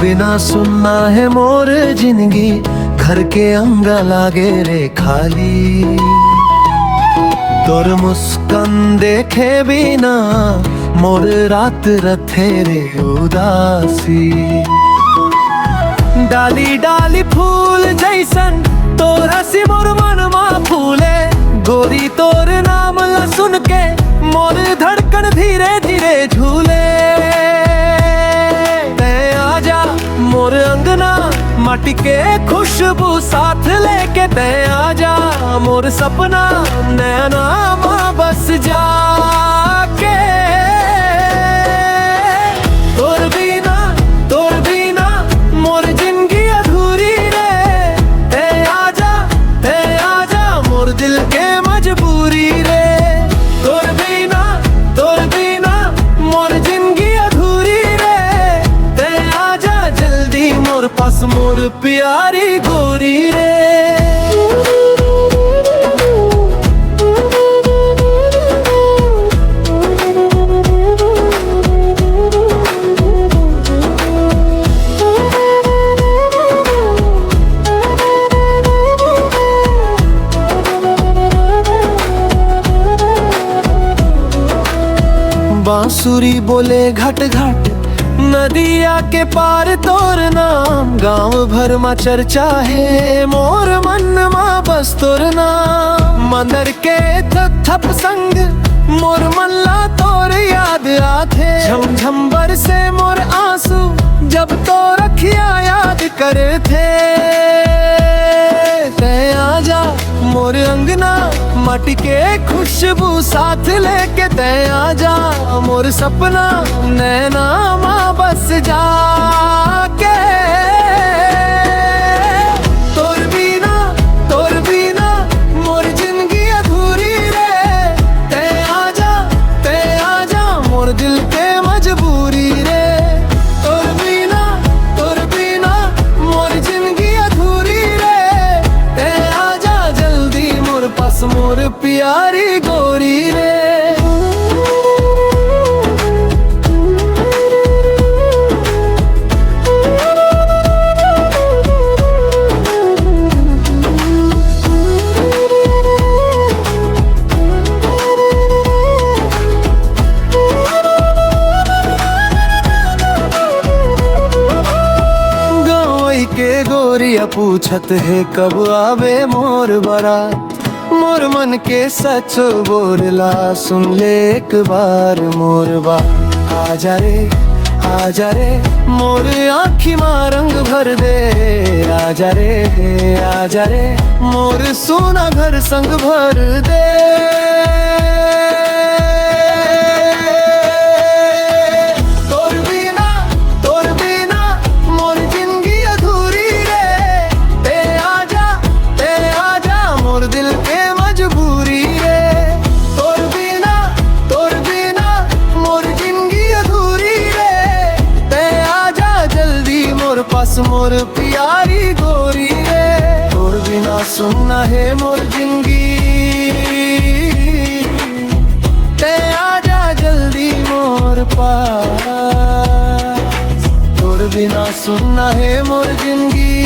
बिना सुनना है मोर जिंदगी, घर के अंगा लागे रे खाली। तोर मुस्कान देखे बिना मोर रात रथे रे उदासी। डाली डाली फूल जैसन तोर हसी मोर मनमा फूले। गोरी तोर नाम ला सुन के मोर धड़कन धीरे धीरे झूले। आजा मोर अंगना माटी के खुशबू साथ लेके, ते आजा मोर सपना नैना माँ बस जाके। तोर बिना मोर जिंदगी अधूरी रे। ते आजा मोर दिल के मजबूरी रे। तोर बिना मोर जिंदगी अधूरी रे। ते आजा जल्दी मोर पास मोर प्यारी गोरी रे। बांसुरी बोले घट घट नदिया के पार तोर नाम। गांव भर में चर्चा है मोर मन में बस तोर नाम। मंदिर के थप संग मोर मल्ला तोर याद आथे। झम झम बरसे मोर आंसू जब तो रखिया याद करे थे। ते आजा मोर अंगना माटी के खुशबू साथ लेके। ते आजा मोर सपना नैना माँ बस जाके। तोर बिना मोर जिंदगी अधूरी रे। ते आजा मोर दिल के मजबूरी रे। तोर बिना मोर जिंदगी अधूरी रे। ते आजा जल्दी मोर पास मोर प्यारी गोरी रे। के गोरिया पूछत है कब आवे मोर बारात। मोर मन के सच बोलला सुन ले एक बार मोर बात। आजा रे मोर आँखी माँ रंग भर दे। आजा रे मोर सोना घर संग भर दे। पास मोर प्यारी गोरी रे। तोर बिना सुनना है मोर जिंदगी। ते आजा जल्दी मोर पास। तोर बिना सुनना है मोर जिंदगी।